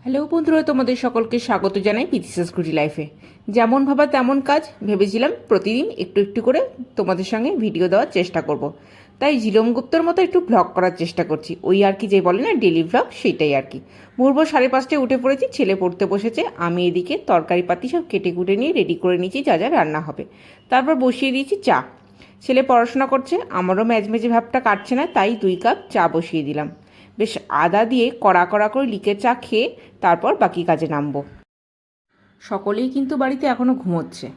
Hello বন্ধুরা, তোমাদের সকলকে স্বাগত জানাই পিথিসাস কুটি লাইফে। যেমন ভাবা তেমন কাজ, ভেবেছিলাম প্রতিদিন একটু একটু করে তোমাদের সঙ্গে ভিডিও দেওয়ার চেষ্টা করব। তাই ঝিলম গুপ্তর মতো একটু ভ্লগ করার চেষ্টা করছি। ওই আর কি, যে বলে না ডেলি ভ্লগ, সেইটাই আর কি। ভোর 5:30টায় উঠে পড়েছি, ছেলে পড়তে বসেছে, আমি এদিকে তরকারি পাতি সব কেটে কুটে নিয়ে রেডি করে নিয়েছি যা যা রান্না হবে। তারপর বসিয়ে দিয়েছি চা। ছেলে পড়াশোনা করছে, আমারও ম্যাজমেজে ভাবটা কাটছে না, তাই 2 কাপ চা বসিয়ে দিলাম। বেশ আদা দিয়ে কড়া কড়া করে লিকের চা খেয়ে তারপর বাকি কাজে নামবো। সকলেই কিন্তু বাড়িতে এখনও ঘুমোচ্ছে,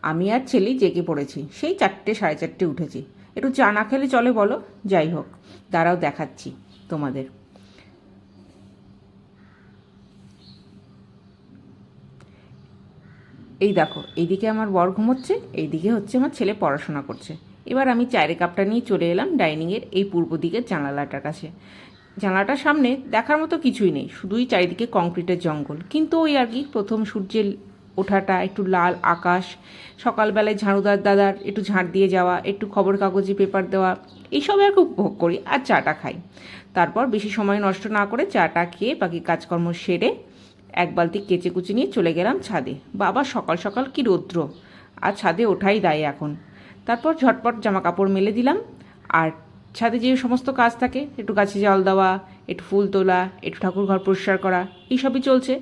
আমি আর ছেলেই জেগে পড়েছি। সেই 4টে 4:30 উঠেছি। একটু চা না খেলে চলে বলো? যাই হোক, দাঁড়াও দেখাচ্ছি তোমাদের। এই দেখো, এইদিকে আমার বর ঘুমোচ্ছে, এইদিকে হচ্ছে আমার ছেলে পড়াশোনা করছে। এবার আমি চায়ের কাপটা নিয়ে চলে এলাম ডাইনিংয়ের এই পূর্ব দিকের জানালাটার কাছে। জানালাটার সামনে দেখার মতো কিছুই নেই, শুধুই চারিদিকে কংক্রিটের জঙ্গল। কিন্তু ওই আর কি, প্রথম সূর্যের ওঠাটা, একটু লাল আকাশ, সকালবেলায় ঝাড়ুদার দাদার একটু ঝাড় দিয়ে যাওয়া, একটু খবর কাগজে পেপার দেওয়া, এইসব আর কি উপভোগ করি আর চাটা খাই। তারপর বেশি সময় নষ্ট না করে চাটা খেয়ে বাকি কাজকর্ম সেরে এক বালতি কেচে কুচে নিয়ে চলে গেলাম ছাদে। বাবা সকাল সকাল কি রৌদ্র, আর ছাদে ওঠাই দায় এখন। তারপর ঝটপট জামা কাপড় মেলে দিলাম। আর ছাদে যে সমস্ত কাজ থাকে, একটু গাছে জল দেওয়া, একটু ফুল তোলা, একটু ঠাকুর ঘর পরিষ্কার করা, এইসবই চলছে।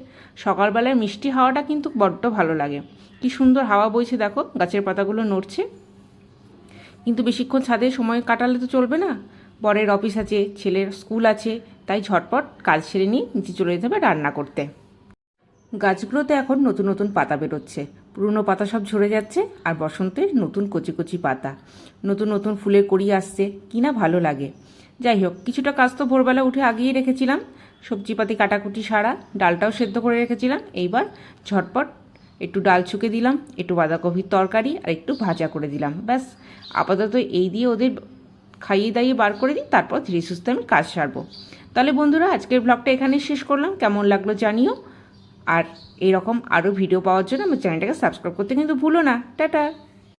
সকালবেলায় মিষ্টি হাওয়াটা কিন্তু বড্ড ভালো লাগে। কি সুন্দর হাওয়া বইছে দেখো, গাছের পাতাগুলো নড়ছে। কিন্তু বেশিক্ষণ ছাদে সময় কাটালে তো চলবে না, বরের অফিস আছে, ছেলের স্কুল আছে, তাই ঝটপট কাজ সেরে নিয়ে নিচে চলে যেতে হবে রান্না করতে। গাছগুলোতে এখন নতুন নতুন পাতা বেরোচ্ছে, পুরনো পাতা সব ঝরে যাচ্ছে, আর বসন্তের নতুন কচি কচি পাতা, নতুন নতুন ফুলের কড়ি আসছে, কি না ভালো লাগে। যাই হোক, কিছুটা কাজ তো ভোরবেলা উঠে আগিয়ে রেখেছিলাম, সবজিপাতি কাটাকুটি সারা, ডালটাও সেদ্ধ করে রেখেছিলাম। এইবার ঝটপট একটু ডাল ছুঁকে দিলাম, একটু বাঁধাকপির তরকারি আর একটু ভাজা করে দিলাম, ব্যাস। আপাতত এই দিয়ে ওদের খাইয়ে দাইয়ে বার করে দিই, তারপর ধীরে সুস্থে আমি কাজ সারবো। তাহলে বন্ধুরা, আজকের ব্লগটা এখানেই শেষ করলাম। কেমন লাগলো জানিও। আর এরকম আরও ভিডিও পাওয়ার জন্য আমার চ্যানেলটাকে সাবস্ক্রাইব করতে কিন্তু ভুলো না। টাটা।